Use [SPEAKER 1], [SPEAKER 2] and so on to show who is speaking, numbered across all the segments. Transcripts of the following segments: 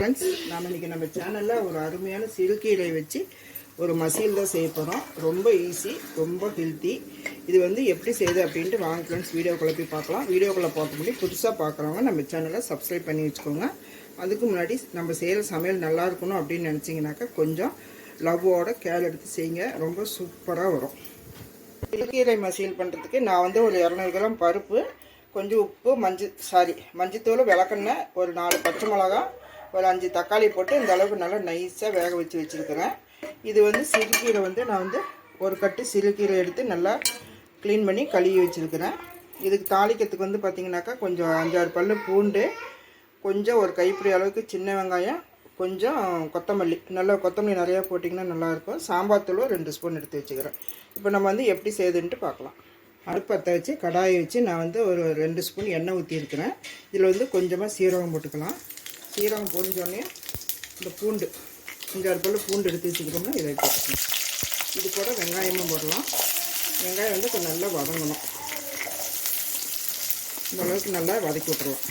[SPEAKER 1] Friends, நாம் இன்றைக்கி நம்ம சேனலில் ஒரு அருமையான சிறுகீரை வச்சு ஒரு மசியல் தான் செய்ய போகிறோம். ரொம்ப ஈஸி, ரொம்ப ஹெல்த்தி. இது வந்து எப்படி செய்யுது அப்படின்ட்டு வாங்க ஃப்ரெண்ட்ஸ், வீடியோக்குள்ளே போய் பார்க்கலாம். வீடியோக்குள்ளே பார்க்க முடியும். புதுசாக பார்க்குறவங்க நம்ம சேனலை சப்ஸ்கிரைப் பண்ணி வச்சுக்கோங்க. அதுக்கு முன்னாடி நம்ம செய்கிற சமையல் நல்லா இருக்கணும் அப்படின்னு நினச்சிங்கனாக்கா கொஞ்சம் லவ்வோட கேர் எடுத்து செய்யுங்க. ரொம்ப சூப்பராக வரும். சிறுகீரை மசியல் பண்ணுறதுக்கு நான் வந்து ஒரு 200 கிராம் பருப்பு, கொஞ்சம் உப்பு, மஞ்சத்தூள், விளக்கெண்ணெய், ஒரு 4 பச்சை மிளகா, ஒரு 5 தக்காளி போட்டு இந்த அளவுக்கு நல்லா நைஸாக வேக வச்சுருக்கிறேன். இது வந்து சிறுகீரை வந்து நான் வந்து ஒரு கட்டு சிறுகீரை எடுத்து நல்லா க்ளீன் பண்ணி கழுவி வச்சுருக்கிறேன். இதுக்கு தாளிக்கிறதுக்கு வந்து பார்த்திங்கனாக்கா கொஞ்சம் 5-6 பல்லு பூண்டு, கொஞ்சம் ஒரு கைப்பிடி அளவுக்கு சின்ன வெங்காயம், கொஞ்சம் கொத்தமல்லி, நல்லா கொத்தமல்லி நிறையா போட்டிங்கன்னா நல்லாயிருக்கும். சாம்பார் தூள் 2 ஸ்பூன் எடுத்து வச்சுக்கிறேன். இப்போ நம்ம வந்து எப்படி செய்யுதுன்ட்டு பார்க்கலாம். அடுப்பு பற்ற வச்சு கடாயை வச்சு நான் வந்து ஒரு 2 ஸ்பூன் எண்ணெய் ஊற்றிருக்கிறேன். இதில் வந்து கொஞ்சமாக சீரகம் போட்டுக்கலாம். சீரகம் பொரிஞ்சோடனே இந்த பூண்டு 5-6 பல்லு பூண்டு எடுத்து வச்சுக்கிறோம்னா இதை போட்டுக்கலாம். இது கூட வெங்காயமும் போடலாம். வெங்காயம் வந்து கொஞ்சம் நல்லா வதங்கணும். இந்த அளவுக்கு நல்லா வதக்கி விட்டுருவோம்.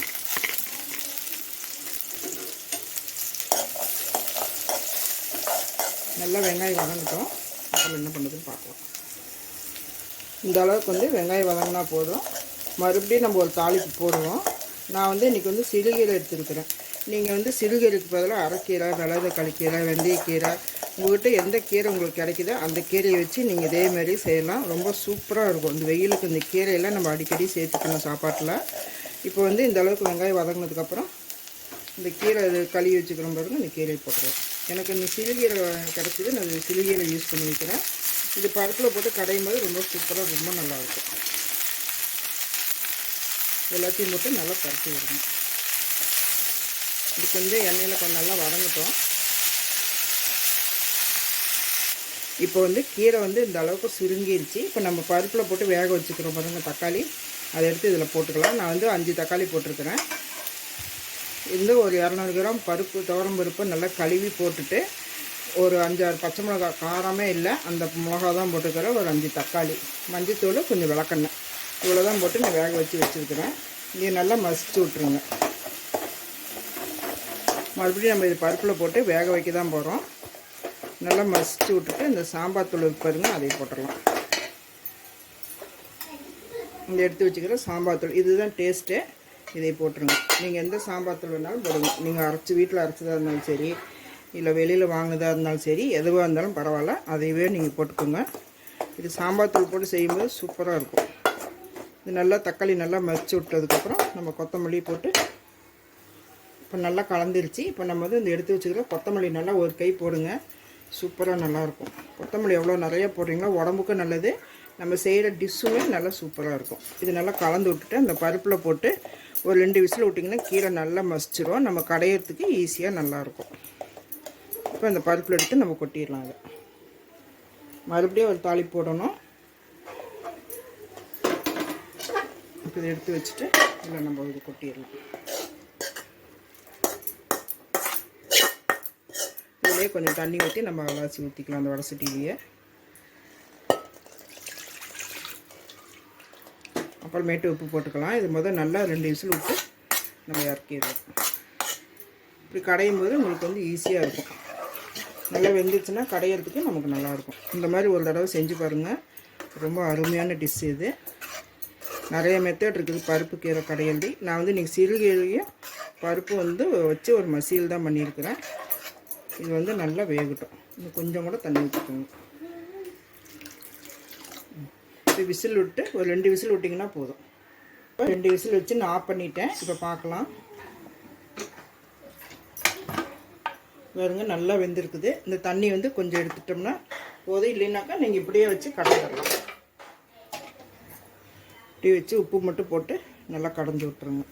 [SPEAKER 1] நல்லா வெங்காயம் வதங்கட்டும். அப்புறம் என்ன பண்ணுறதுன்னு பார்க்கலாம். இந்த அளவுக்கு வந்து வெங்காயம் வதங்கினா போதும். மறுபடியும் நம்ம ஒரு தாளிப்பு போடுவோம். நான் வந்து இன்றைக்கி வந்து சிறுகீரை எடுத்துருக்கிறேன். நீங்கள் வந்து சிறுகீரைக்கு பதிலாக அரைக்கீரை, தக்காளி கீரை, வெந்தயக்கீரை, உங்கள்கிட்ட எந்த கீரை உங்களுக்கு கிடைக்குதோ அந்த கீரையை வச்சு நீங்கள் இதேமாரி செய்யலாம். ரொம்ப சூப்பராக இருக்கும். இந்த வெயிலுக்கு இந்த கீரையெல்லாம் நம்ம அடிக்கடி சேர்த்துக்கணும் சாப்பாட்டில். இப்போ வந்து இந்த அளவுக்கு வெங்காயம் வதங்கினதுக்கப்புறம் இந்த கீரை கழுவி வச்சுக்கிறோம் பாருங்கள், இந்த கீரையை போட்டுருவோம். எனக்கு இந்த சிறுகீரை கிடச்சிது, நான் இந்த சிறுகீரை யூஸ் பண்ணி வைக்கிறேன். இது பருப்பில் போட்டு கடையும் போது ரொம்ப சூப்பராக, ரொம்ப நல்லாயிருக்கும். எல்லாத்தையும் போட்டு நல்லா பருத்தி விடணும். இது கொஞ்சம் எண்ணெயில் கொஞ்சம் நல்லா வதங்கட்டும். இப்போ வந்து கீரை வந்து இந்த அளவுக்கு சுருங்கிடுச்சு. இப்போ நம்ம பருப்பில் போட்டு வேக வச்சுக்கிறோம் பாருங்கள் தக்காளி, அதை எடுத்து இதில் போட்டுக்கலாம். நான் வந்து 5 தக்காளி போட்டிருக்கிறேன். இந்த ஒரு 200 கிராம் பருப்பு, துவரம் பருப்பு நல்லா கழுவி போட்டுட்டு ஒரு 5-6 பச்சை மிளகா, காரமே இல்லை அந்த மிளகா தான் போட்டுக்கிறேன். ஒரு 5 தக்காளி, மஞ்சத்தூள், கொஞ்சம் விளக்கெண்ணெய், இவ்வளோ தான் போட்டு நான் வேக வச்சு வச்சுருக்கிறேன். இதை நல்லா மசிச்சு விட்ருங்க. மறுபடியும் நம்ம இது பருப்பில் போட்டு வேக வைக்க தான் போகிறோம். நல்லா மசிச்சு விட்டுட்டு இந்த சாம்பார் தூள் பாருங்க, அதை போட்டுடலாம். இந்த எடுத்து வச்சுக்கிற சாம்பார் தூள் இதுதான் டேஸ்ட்டு. இதை போட்டுருங்க. நீங்கள் எந்த சாம்பார் தூள் வேணாலும் போடுங்க. நீங்கள் வீட்டில் அரைச்சதாக இருந்தாலும் சரி, இல்லை வெளியில் வாங்கினதாக இருந்தாலும் சரி, எதுவாக இருந்தாலும் பரவாயில்ல, அதையவே நீங்கள் போட்டுக்கோங்க. இது சாம்பார் தூள் போட்டு செய்யும்போது சூப்பராக இருக்கும். இது நல்லா தக்காளி நல்லா மசிச்சு விட்டதுக்கப்புறம் நம்ம கொத்தமல்லி போட்டு இப்போ நல்லா கலந்துருச்சு. இப்போ நம்ம வந்து இந்த எடுத்து வச்சுக்கிற கொத்தமல்லி நல்லா ஒரு கை போடுங்க. சூப்பராக நல்லாயிருக்கும். கொத்தமல்லி எவ்வளோ நிறையா போடுறீங்களோ உடம்புக்கும் நல்லது, நம்ம செய்கிற டிஷ்ஷுமே நல்லா சூப்பராக இருக்கும். இது நல்லா கலந்து விட்டுட்டு அந்த பருப்பில் போட்டு ஒரு 2 விசில் விட்டிங்கன்னா கீரை நல்லா மசிச்சிரும். நம்ம கடையிறதுக்கு ஈஸியாக நல்லாயிருக்கும். இப்போ அந்த பருப்பில் எடுத்து நம்ம கொட்டிடலாம். அதை மறுபடியும் ஒரு தாளிப்பு போடணும். இப்போ இதை எடுத்து வச்சுட்டு இல்லை நம்ம இது கொட்டிடலாம். இதுலேயே கொஞ்சம் தண்ணி ஊற்றி நம்ம அலசி ஊற்றிக்கலாம். அந்த வடை சட்டிலேயே அப்புறமேட்டு உப்பு போட்டுக்கலாம். இது முதல் நல்லா 2 விசில் விட்டு நம்ம இறக்கிடுவோம். இப்படி கடையும் போது உங்களுக்கு வந்து ஈஸியாக இருக்கும். நல்லா வெந்துச்சுன்னா கடையிறதுக்கு நமக்கு நல்லாயிருக்கும். இந்த மாதிரி ஒரு தடவை செஞ்சு பாருங்கள். ரொம்ப அருமையான டிஷ் இது. நிறைய மெத்தட் இருக்குது பருப்பு கீரை கடையல்டி. நான் வந்து இன்றைக்கி சிறுகீரையும் பருப்பு வந்து வச்சு ஒரு மசியல் தான் பண்ணியிருக்கிறேன். இது வந்து நல்லா வேகட்டும். இன்னும் கொஞ்சம் கூட தண்ணி ஊற்றிக்கோங்க. இப்போ விசில் விட்டு ஒரு 2 விசில் விட்டிங்கன்னா போதும். இப்போ 2 விசில் வச்சு நான் ஆஃப் பண்ணிட்டேன். இப்போ பார்க்கலாம். பாருங்க, நல்லா வெந்திருக்குது. இந்த தண்ணி வந்து கொஞ்சம் எடுத்துட்டோம்னா போதும். இல்லைனாக்கா நீங்கள் இப்படியே வச்சு கடையிடலாம். இப்படி வச்சு உப்பு மட்டும் போட்டு நல்லா கடைஞ்சி விட்ருங்க.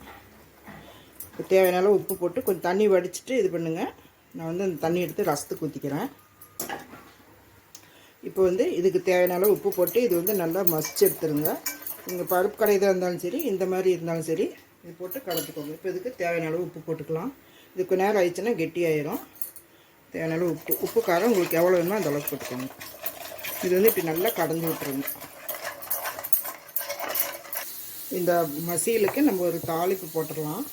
[SPEAKER 1] இப்போ தேவையான உப்பு போட்டு கொஞ்சம் தண்ணி வடிச்சிட்டு இது பண்ணுங்கள். நான் வந்து அந்த தண்ணி எடுத்து ரசத்துக்கு ஊற்றிக்கிறேன். இப்போ வந்து இதுக்கு தேவையான உப்பு போட்டு இது வந்து நல்லா மசிச்சு எடுத்துருங்க. நீங்கள் பருப்பு கடையாக இருந்தாலும் சரி, இந்த மாதிரி இருந்தாலும் சரி, இது போட்டு கலந்துக்கோங்க. இப்போ இதுக்கு தேவையான உப்பு போட்டுக்கலாம். இதுக்கு நேரம் ஆயிடுச்சுன்னா கெட்டியாயிரும். தேவையான உப்பு காரம் உங்களுக்கு எவ்வளோ வேணுமோ அந்த அளவுக்கு போட்டுக்கோங்க. இது வந்து இப்படி நல்லா கடைஞ்சி விட்டுருங்க. இந்த மசியலுக்கு நம்ம ஒரு தாளிப்பு போட்டுடலாம்.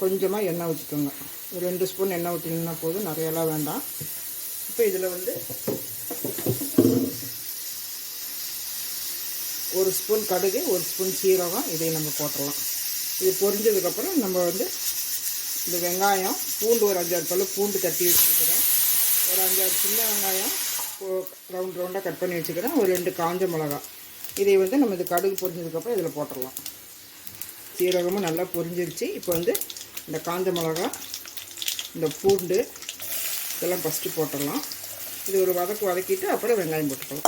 [SPEAKER 1] கொஞ்சமாக எண்ணெய் ஊற்றிக்கோங்க. ஒரு 2 ஸ்பூன் எண்ணெய் ஊற்றினீங்கன்னா போதும், நிறையெல்லாம் வேண்டாம். இப்போ இதில் வந்து 1 ஸ்பூன் கடுகு, 1 ஸ்பூன் சீரகம், இதை நம்ம போட்டுடலாம். இது பொரிஞ்சதுக்கப்புறம் நம்ம வந்து இந்த வெங்காயம், பூண்டு ஒரு 5-6 பல்லு பூண்டு தட்டி வச்சுருக்கிறேன், ஒரு 5-6 சின்ன வெங்காயம் ரவுண்டாக கட் பண்ணி வச்சுக்கிறேன், ஒரு 2 காஞ்ச மிளகா, இதை வந்து நம்ம இது கடுகு பொரிஞ்சதுக்கப்புறம் இதில் போட்டுடலாம். சீரகமும் நல்லா பொரிஞ்சிருச்சு. இப்போ வந்து இந்த காஞ்ச மிளகா, இந்த பூண்டு இதெல்லாம் ஃபஸ்ட்டு போட்டுடலாம். இது ஒரு வதக்கிட்டு அப்புறம் வெங்காயம் போட்டுக்கலாம்.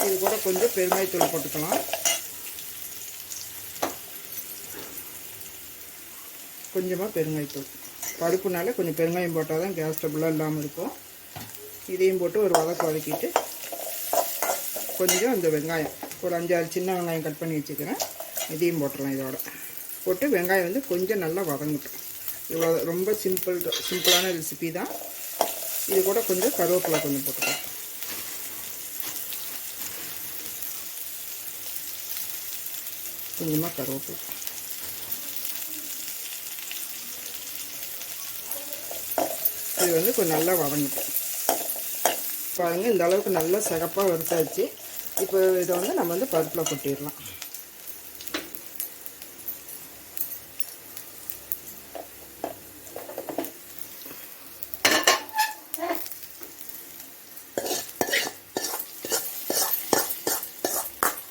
[SPEAKER 1] இது கூட கொஞ்சம் பெருங்காயத்தூள் போட்டுக்கலாம். கொஞ்சமாக பெருங்காயத்தூள், பருப்புனால கொஞ்சம் பெருங்காயம் போட்டால் தான் கேஸ் ட்ரபிளாக இல்லாமல் இருக்கும். இதையும் போட்டு ஒரு வதக்கிட்டு கொஞ்சம் இந்த வெங்காயம், ஒரு 5-6 சின்ன வெங்காயம் கட் பண்ணி வச்சுக்கிறேன், இதையும் போட்டுடலாம். இதோட போட்டு வெங்காயம் வந்து கொஞ்சம் நல்லா வதங்கட்டும். இவ்வளோ ரொம்ப சிம்பிளான ரெசிபி தான். இது கூட கொஞ்சம் கருவேப்பிலை கொஞ்சம் போட்டுக்கலாம். கொஞ்சமாக கருவேப்பிலை, இது வந்து கொஞ்சம் நல்லா வதங்கட்டும். பாருங்கள், இந்த அளவுக்கு நல்லா சிகப்பாக வறுத்தாச்சு. இப்போ இதை வந்து நம்ம வந்து பருப்பில் கொட்டிடலாம்.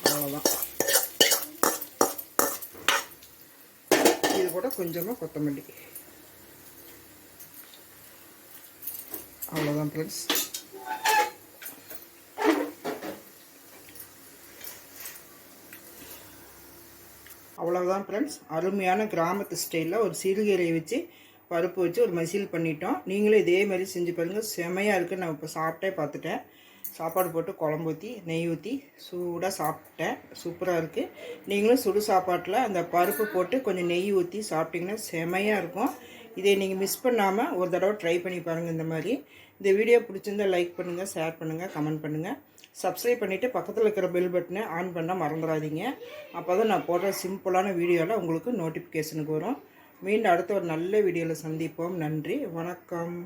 [SPEAKER 1] அவ்வளோதான். இது கூட கொஞ்சமாக கொத்தமல்லி. அவ்வளோதான் ஃப்ரெண்ட்ஸ். அவ்வளோதான் ஃப்ரெண்ட்ஸ், அருமையான கிராமத்து ஸ்டைலில் ஒரு சிறுகீரையை வச்சு பருப்பு வச்சு ஒரு மசியல் பண்ணிட்டோம். நீங்களும் இதே மாதிரி செஞ்சு பாருங்கள், செமையாக இருக்குது. நான் இப்போ சாப்பிட்டே பார்த்துட்டேன். சாப்பாடு போட்டு குழம்பு ஊற்றி நெய் ஊற்றி சூடாக சாப்பிட்டேன். சூப்பராக இருக்குது. நீங்களும் சுடு சாப்பாட்டில் அந்த பருப்பு போட்டு கொஞ்சம் நெய் ஊற்றி சாப்பிட்டிங்கன்னா செமையாக இருக்கும். இதை நீங்கள் மிஸ் பண்ணாமல் ஒரு தடவை ட்ரை பண்ணி பாருங்கள். இந்த மாதிரி இந்த வீடியோ பிடிச்சிருந்தால் லைக் பண்ணுங்கள், ஷேர் பண்ணுங்கள், கமெண்ட் பண்ணுங்கள். சப்ஸ்கிரைப் பண்ணிவிட்டு பக்கத்தில் இருக்கிற பெல் பட்டனை ஆன் பண்ண மறந்துடாதீங்க. அப்போ தான் நான் போடுற சிம்பிளான வீடியோவில் உங்களுக்கு நோட்டிஃபிகேஷனுக்கு வரும். மீண்டும் அடுத்த ஒரு நல்ல வீடியோவில் சந்திப்போம். நன்றி, வணக்கம்.